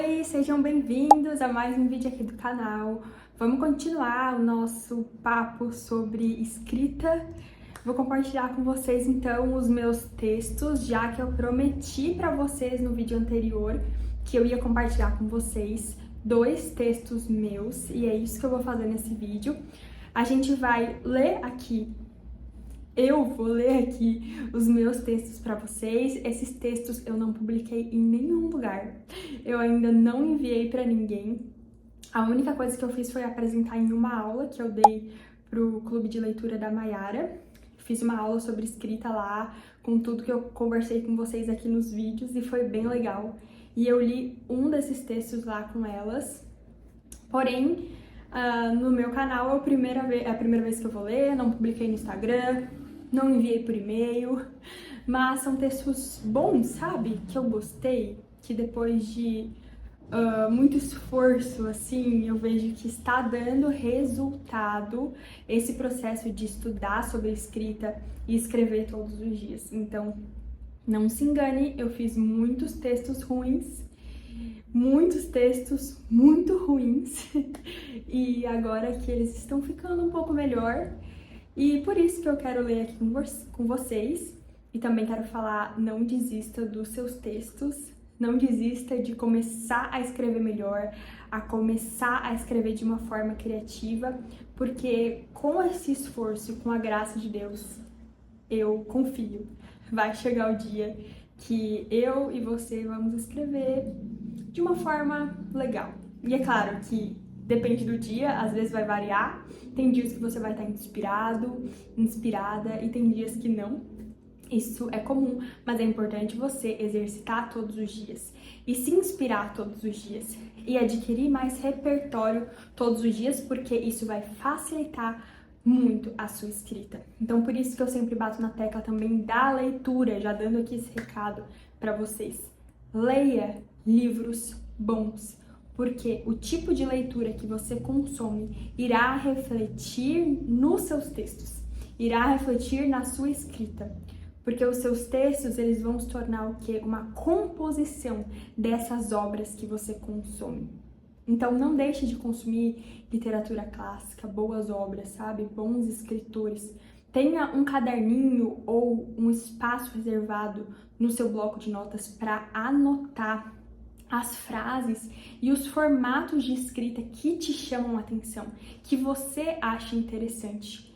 Oi, sejam bem-vindos a mais um vídeo aqui do canal. Vamos continuar o nosso papo sobre escrita. Vou compartilhar com vocês então os meus textos, já que eu prometi para vocês no vídeo anterior que eu ia compartilhar com vocês 2 textos meus, e é isso que eu vou fazer nesse vídeo. A gente vai ler aqui. Eu vou ler aqui os meus textos para vocês. Esses textos eu não publiquei em nenhum lugar. Eu ainda não enviei para ninguém. A única coisa que eu fiz foi apresentar em uma aula que eu dei pro Clube de Leitura da Maiara. Fiz uma aula sobre escrita lá, com tudo que eu conversei com vocês aqui nos vídeos, e foi bem legal. E eu li um desses textos lá com elas. Porém, no meu canal é a primeira vez que eu vou ler, não publiquei no Instagram, não enviei por e-mail, mas são textos bons, sabe? Que eu gostei, que depois de muito esforço, assim, eu vejo que está dando resultado esse processo de estudar sobre escrita e escrever todos os dias. Então, não se engane, eu fiz muitos textos ruins, muitos textos muito ruins, e agora que eles estão ficando um pouco melhor, e por isso que eu quero ler aqui com vocês, e também quero falar: não desista dos seus textos, não desista de começar a escrever melhor, a começar a escrever de uma forma criativa, porque com esse esforço, com a graça de Deus, eu confio, vai chegar o dia que eu e você vamos escrever de uma forma legal. E é claro que depende do dia, às vezes vai variar. Tem dias que você vai estar inspirado, inspirada, e tem dias que não. Isso é comum, mas é importante você exercitar todos os dias e se inspirar todos os dias e adquirir mais repertório todos os dias, porque isso vai facilitar muito a sua escrita. Então, por isso que eu sempre bato na tecla também da leitura, já dando aqui esse recado para vocês. Leia livros bons, porque o tipo de leitura que você consome irá refletir nos seus textos, irá refletir na sua escrita. Porque os seus textos, eles vão se tornar o quê? Uma composição dessas obras que você consome. Então, não deixe de consumir literatura clássica, boas obras, sabe? Bons escritores. Tenha um caderninho ou um espaço reservado no seu bloco de notas para anotar as frases e os formatos de escrita que te chamam a atenção, que você acha interessante.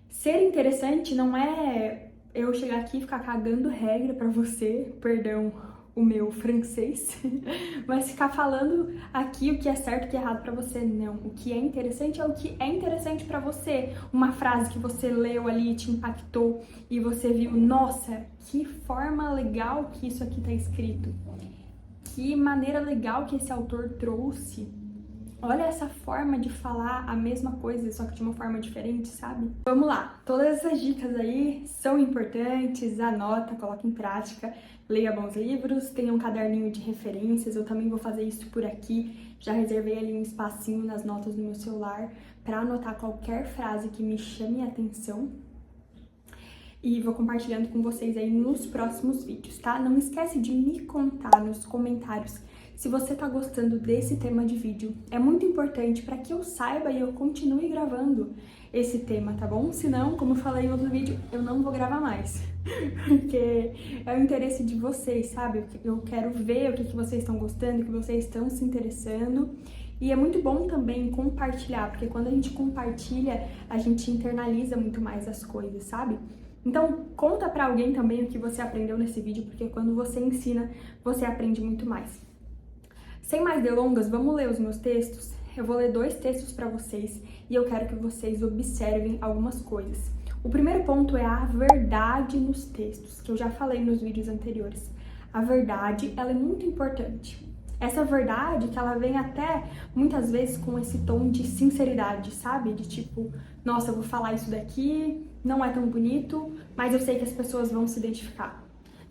Ser interessante não é eu chegar aqui e ficar cagando regra pra você, perdão o meu francês, mas ficar falando aqui o que é certo e o que é errado pra você. Não, o que é interessante é o que é interessante pra você. Uma frase que você leu ali e te impactou e você viu: nossa, que forma legal que isso aqui tá escrito, que maneira legal que esse autor trouxe. Olha essa forma de falar a mesma coisa, só que de uma forma diferente, sabe? Vamos lá, todas essas dicas aí são importantes, anota, coloca em prática, leia bons livros, tenha um caderninho de referências, eu também vou fazer isso por aqui, já reservei ali um espacinho nas notas do meu celular para anotar qualquer frase que me chame a atenção. E vou compartilhando com vocês aí nos próximos vídeos, tá? Não esquece de me contar nos comentários se você tá gostando desse tema de vídeo. É muito importante para que eu saiba e eu continue gravando esse tema, tá bom? Senão, como eu falei em outro vídeo, eu não vou gravar mais. Porque é o interesse de vocês, sabe? Eu quero ver o que vocês estão gostando, o que vocês estão se interessando. E é muito bom também compartilhar, porque quando a gente compartilha, a gente internaliza muito mais as coisas, sabe? Então, conta pra alguém também o que você aprendeu nesse vídeo, porque quando você ensina, você aprende muito mais. Sem mais delongas, vamos ler os meus textos? Eu vou ler 2 textos pra vocês e eu quero que vocês observem algumas coisas. O primeiro ponto é a verdade nos textos, que eu já falei nos vídeos anteriores. A verdade, ela é muito importante. Essa verdade que ela vem até, muitas vezes, com esse tom de sinceridade, sabe? De tipo, nossa, eu vou falar isso daqui, não é tão bonito, mas eu sei que as pessoas vão se identificar.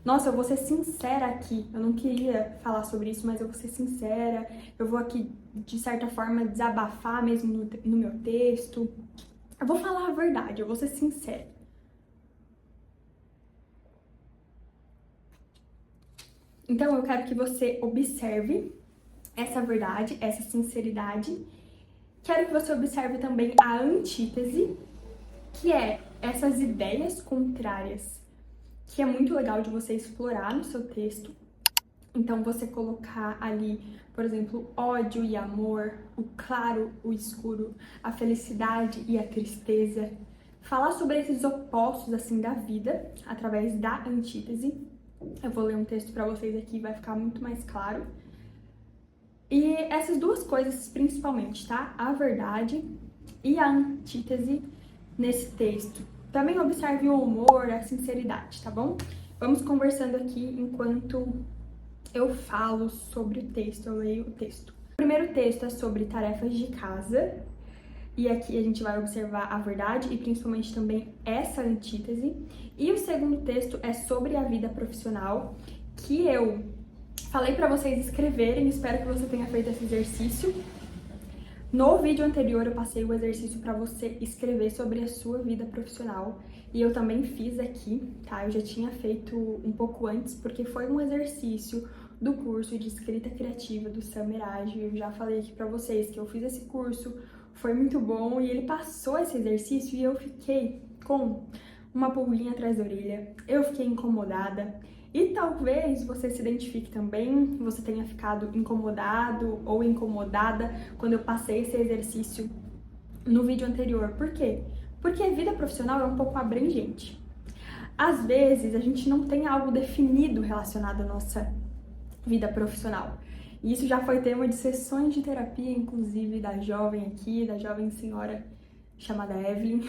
Nossa, eu vou ser sincera aqui, eu não queria falar sobre isso, mas eu vou ser sincera, eu vou aqui, de certa forma, desabafar mesmo no meu texto. Eu vou falar a verdade, eu vou ser sincera. Então, eu quero que você observe essa verdade, essa sinceridade. Quero que você observe também a antítese, que é essas ideias contrárias, que é muito legal de você explorar no seu texto. Então, você colocar ali, por exemplo, ódio e amor, o claro, o escuro, a felicidade e a tristeza. Falar sobre esses opostos, assim, da vida, através da antítese. Eu vou ler um texto para vocês aqui, vai ficar muito mais claro. E essas duas coisas, principalmente, tá? A verdade e a antítese nesse texto. Também observe o humor, a sinceridade, tá bom? Vamos conversando aqui enquanto eu falo sobre o texto, eu leio o texto. O primeiro texto é sobre tarefas de casa, e aqui a gente vai observar a verdade e principalmente também essa antítese. E o segundo texto é sobre a vida profissional, que eu falei para vocês escreverem, espero que você tenha feito esse exercício. No vídeo anterior eu passei o exercício para você escrever sobre a sua vida profissional e eu também fiz aqui, tá? Eu já tinha feito um pouco antes porque foi um exercício do curso de escrita criativa do Sam Mirage. Eu já falei aqui para vocês que eu fiz esse curso, foi muito bom e ele passou esse exercício e eu fiquei com uma pulguinha atrás da orelha, eu fiquei incomodada. E talvez você se identifique também, você tenha ficado incomodado ou incomodada quando eu passei esse exercício no vídeo anterior. Por quê? Porque a vida profissional é um pouco abrangente. Às vezes, a gente não tem algo definido relacionado à nossa vida profissional. E isso já foi tema de sessões de terapia, inclusive da jovem aqui, da jovem senhora chamada Evelyn,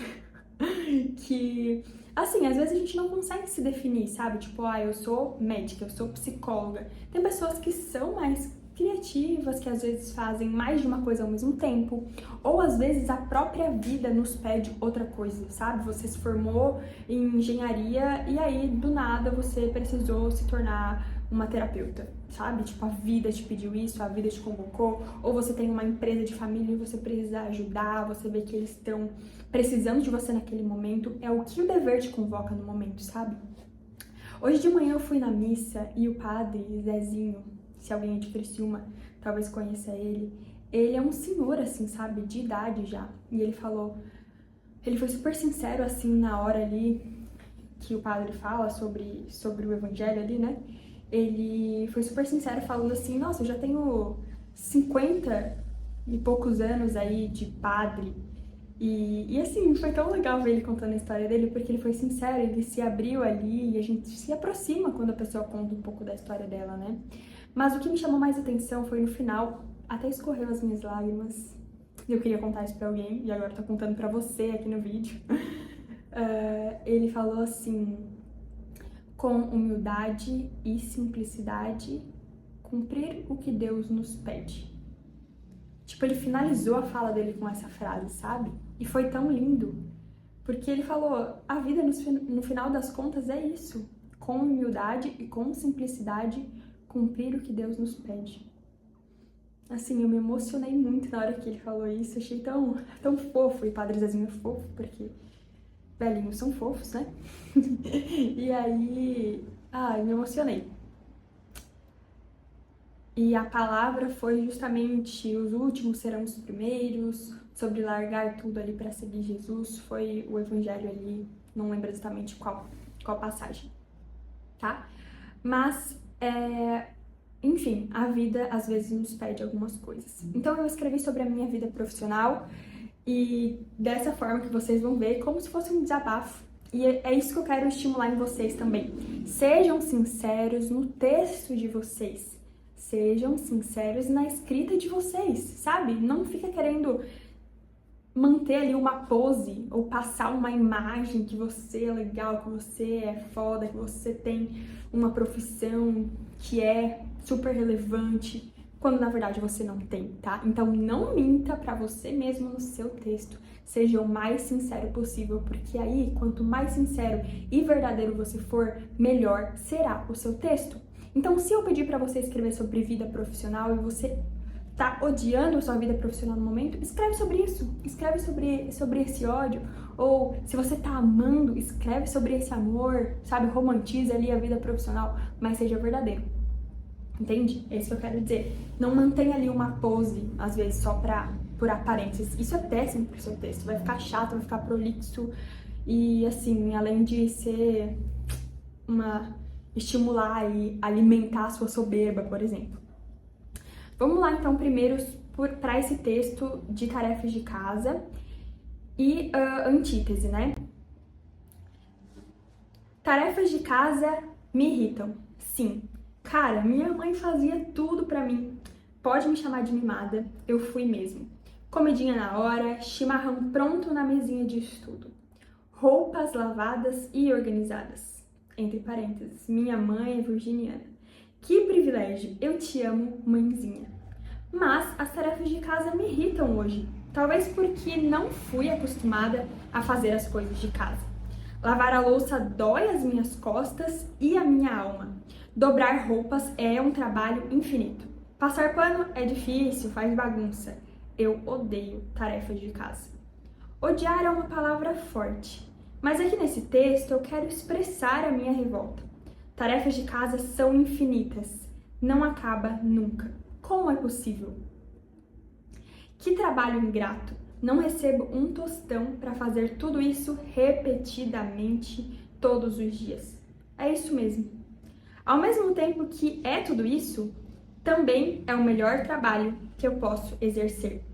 que, assim, às vezes a gente não consegue se definir, sabe? Tipo, eu sou médica, eu sou psicóloga. Tem pessoas que são mais criativas, que às vezes fazem mais de uma coisa ao mesmo tempo, ou às vezes a própria vida nos pede outra coisa, sabe? Você se formou em engenharia e aí, do nada, você precisou se tornar uma terapeuta, sabe? Tipo, a vida te pediu isso, a vida te convocou, ou você tem uma empresa de família e você precisa ajudar, você vê que eles estão precisando de você naquele momento, é o que o dever te convoca no momento, sabe? Hoje de manhã eu fui na missa e o padre Zezinho, se alguém é de Criciúma, talvez conheça ele é um senhor, assim, sabe, de idade já, e ele falou, ele foi super sincero, assim, na hora ali que o padre fala sobre o evangelho ali, né? Ele foi super sincero falando assim, nossa, eu já tenho 50 e poucos anos aí de padre. E assim, foi tão legal ver ele contando a história dele, porque ele foi sincero, ele se abriu ali e a gente se aproxima quando a pessoa conta um pouco da história dela, né? Mas o que me chamou mais atenção foi no final, até escorreu as minhas lágrimas. Eu queria contar isso pra alguém e agora tô contando pra você aqui no vídeo. Ele falou assim, com humildade e simplicidade, cumprir o que Deus nos pede. Tipo, ele finalizou a fala dele com essa frase, sabe? E foi tão lindo, porque ele falou, a vida no final das contas é isso, com humildade e com simplicidade, cumprir o que Deus nos pede. Assim, eu me emocionei muito na hora que ele falou isso, achei tão fofo, e Padre Zezinho é fofo, porque velhinhos são fofos, né? E aí, eu me emocionei. E a palavra foi justamente os últimos serão os primeiros, sobre largar tudo ali para seguir Jesus, foi o evangelho ali, não lembro exatamente qual passagem, tá? Mas, enfim, a vida às vezes nos pede algumas coisas. Então eu escrevi sobre a minha vida profissional e dessa forma que vocês vão ver, como se fosse um desabafo. E é isso que eu quero estimular em vocês também. Sejam sinceros no texto de vocês. Sejam sinceros na escrita de vocês, sabe? Não fica querendo manter ali uma pose ou passar uma imagem que você é legal, que você é foda, que você tem uma profissão que é super relevante, quando na verdade você não tem, tá? Então não minta pra você mesmo no seu texto. Seja o mais sincero possível, porque aí, quanto mais sincero e verdadeiro você for, melhor será o seu texto. Então, se eu pedir pra você escrever sobre vida profissional e você tá odiando a sua vida profissional no momento, escreve sobre isso, escreve sobre esse ódio, ou se você tá amando, escreve sobre esse amor, sabe, romantiza ali a vida profissional, mas seja verdadeiro. entende? É isso que eu quero dizer. Não mantenha ali uma pose, às vezes, só por aparências. Isso é péssimo pro seu texto, vai ficar chato, vai ficar prolixo e, assim, além de ser estimular e alimentar a sua soberba, por exemplo. Vamos lá, então, primeiro para esse texto de tarefas de casa e antítese, né? Tarefas de casa me irritam. Sim. Cara, minha mãe fazia tudo pra mim. Pode me chamar de mimada, eu fui mesmo. Comidinha na hora, chimarrão pronto na mesinha de estudo. Roupas lavadas e organizadas. Entre parênteses, minha mãe é virginiana. Que privilégio, eu te amo, mãezinha. Mas as tarefas de casa me irritam hoje. Talvez porque não fui acostumada a fazer as coisas de casa. Lavar a louça dói as minhas costas e a minha alma. Dobrar roupas é um trabalho infinito. Passar pano é difícil, faz bagunça. Eu odeio tarefas de casa. Odiar é uma palavra forte, mas aqui nesse texto eu quero expressar a minha revolta. Tarefas de casa são infinitas, não acaba nunca. Como é possível? Que trabalho ingrato! Não recebo um tostão para fazer tudo isso repetidamente todos os dias. É isso mesmo. Ao mesmo tempo que é tudo isso, também é o melhor trabalho que eu posso exercer.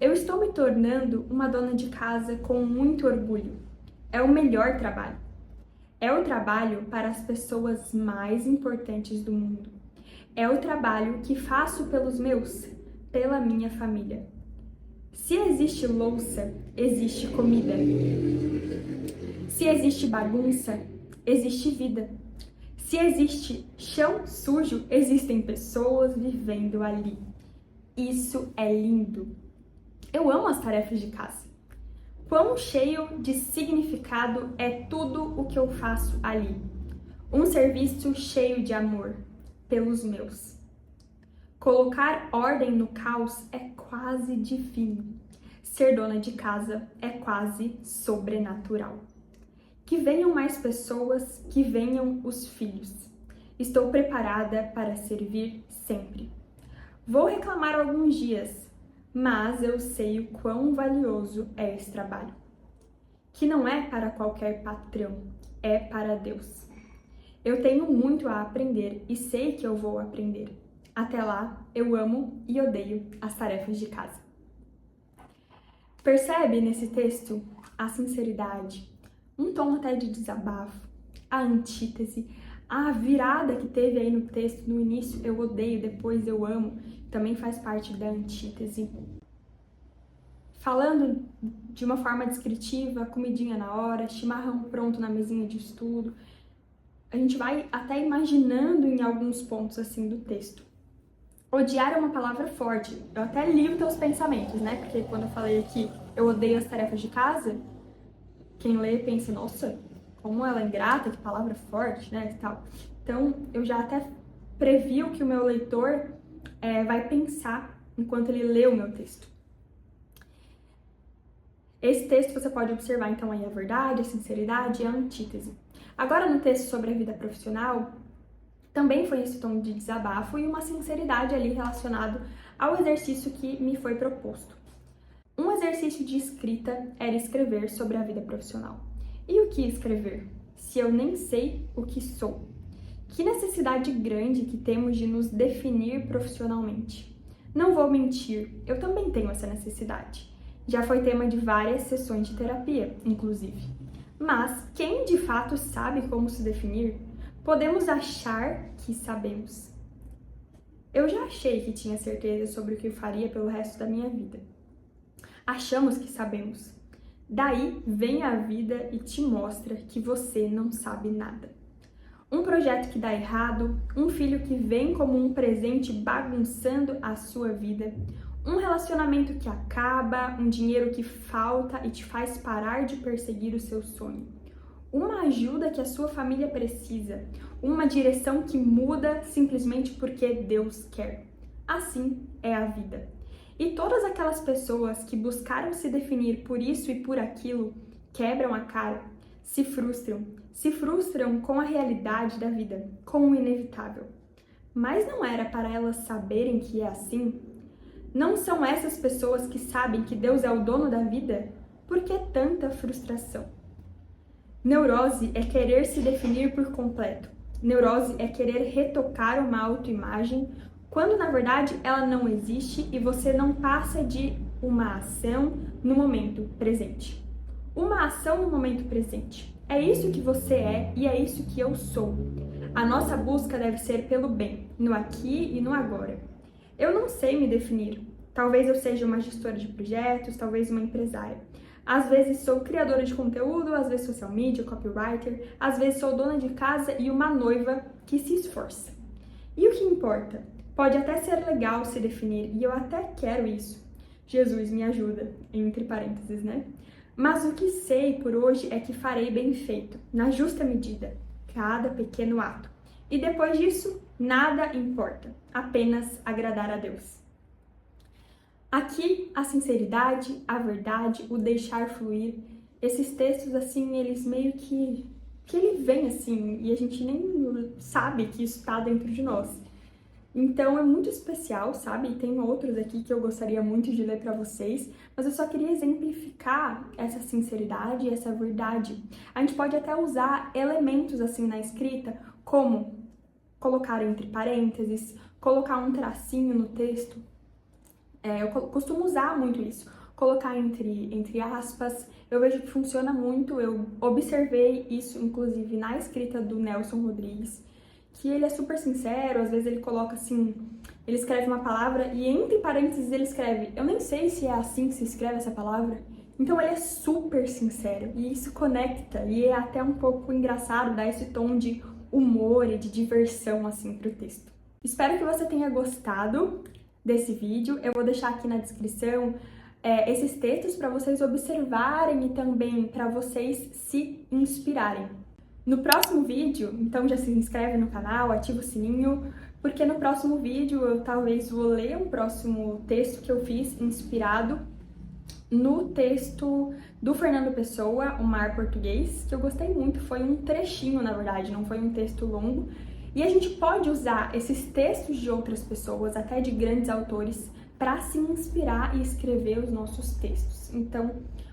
Eu estou me tornando uma dona de casa com muito orgulho. É o melhor trabalho. É o trabalho para as pessoas mais importantes do mundo. É o trabalho que faço pelos meus, pela minha família. Se existe louça, existe comida. Se existe bagunça, existe vida. Se existe chão sujo, existem pessoas vivendo ali. Isso é lindo. Eu amo as tarefas de casa. Quão cheio de significado é tudo o que eu faço ali. Um serviço cheio de amor pelos meus. Colocar ordem no caos é quase divino. Ser dona de casa é quase sobrenatural. Que venham mais pessoas, que venham os filhos. Estou preparada para servir sempre. Vou reclamar alguns dias, mas eu sei o quão valioso é esse trabalho. Que não é para qualquer patrão, é para Deus. Eu tenho muito a aprender e sei que eu vou aprender. Até lá, eu amo e odeio as tarefas de casa. Percebe nesse texto a sinceridade, um tom até de desabafo, a antítese, a virada que teve aí no texto, no início eu odeio, depois eu amo, também faz parte da antítese. Falando de uma forma descritiva, comidinha na hora, chimarrão pronto na mesinha de estudo, a gente vai até imaginando em alguns pontos assim do texto. Odiar é uma palavra forte. Eu até li os teus pensamentos, né? Porque quando eu falei aqui, eu odeio as tarefas de casa, quem lê pensa, nossa, como ela é ingrata, que palavra forte, né? E tal. Então, eu já até previ o que o meu leitor vai pensar enquanto ele lê o meu texto. Esse texto você pode observar, então, aí a verdade, a sinceridade e a antítese. Agora, no texto sobre a vida profissional, também foi esse tom de desabafo e uma sinceridade ali relacionado ao exercício que me foi proposto. Um exercício de escrita era escrever sobre a vida profissional. E o que escrever, se eu nem sei o que sou? Que necessidade grande que temos de nos definir profissionalmente. Não vou mentir, eu também tenho essa necessidade. Já foi tema de várias sessões de terapia, inclusive. Mas quem de fato sabe como se definir? Podemos achar que sabemos. Eu já achei que tinha certeza sobre o que faria pelo resto da minha vida. Achamos que sabemos. Daí vem a vida e te mostra que você não sabe nada. Um projeto que dá errado, um filho que vem como um presente bagunçando a sua vida, um relacionamento que acaba, um dinheiro que falta e te faz parar de perseguir o seu sonho. Uma ajuda que a sua família precisa, uma direção que muda simplesmente porque Deus quer. Assim é a vida. E todas aquelas pessoas que buscaram se definir por isso e por aquilo, quebram a cara, se frustram com a realidade da vida, com o inevitável. mas não era para elas saberem que é assim? Não são essas pessoas que sabem que Deus é o dono da vida? Por que tanta frustração? Neurose é querer se definir por completo. Neurose é querer retocar uma autoimagem, quando na verdade ela não existe e você não passa de uma ação no momento presente. Uma ação no momento presente. É isso que você é e é isso que eu sou. A nossa busca deve ser pelo bem, no aqui e no agora. Eu não sei me definir. Talvez eu seja uma gestora de projetos, talvez uma empresária. Às vezes sou criadora de conteúdo, às vezes social media, copywriter, às vezes sou dona de casa e uma noiva que se esforça. E o que importa? Pode até ser legal se definir, e eu até quero isso. Jesus me ajuda, entre parênteses, né? Mas o que sei por hoje é que farei bem feito, na justa medida, cada pequeno ato. E depois disso, nada importa, apenas agradar a Deus. Aqui, a sinceridade, a verdade, o deixar fluir, esses textos, assim, eles meio que ele vem assim, e a gente nem sabe que isso está dentro de nós. Então, é muito especial, sabe? E tem outros aqui que eu gostaria muito de ler para vocês, mas eu só queria exemplificar essa sinceridade e essa verdade. A gente pode até usar elementos, assim, na escrita, como colocar entre parênteses, colocar um tracinho no texto. Eu costumo usar muito isso, colocar entre aspas, eu vejo que funciona muito, eu observei isso inclusive na escrita do Nelson Rodrigues, que ele é super sincero, às vezes ele coloca assim, ele escreve uma palavra e entre parênteses ele escreve, eu nem sei se é assim que se escreve essa palavra, então ele é super sincero e isso conecta e é até um pouco engraçado, dá esse tom de humor e de diversão assim pro texto. Espero que você tenha gostado desse vídeo. Eu vou deixar aqui na descrição esses textos para vocês observarem e também para vocês se inspirarem. No próximo vídeo, então já se inscreve no canal, ativa o sininho, porque no próximo vídeo eu talvez vou ler um próximo texto que eu fiz inspirado no texto do Fernando Pessoa, O Mar Português, que eu gostei muito, foi um trechinho, na verdade, não foi um texto longo. E a gente pode usar esses textos de outras pessoas, até de grandes autores, para se inspirar e escrever os nossos textos. Então,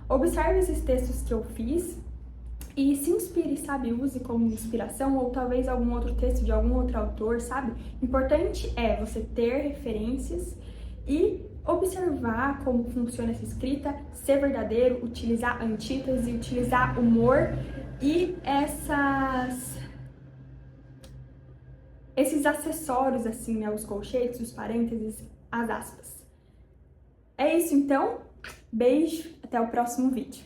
observe esses textos que eu fiz e se inspire, sabe? Use como inspiração ou talvez algum outro texto de algum outro autor, sabe? Importante é você ter referências e observar como funciona essa escrita, ser verdadeiro, utilizar antítese, utilizar humor e esses acessórios, assim, né? Os colchetes, os parênteses, as aspas. É isso, então. Beijo, até o próximo vídeo.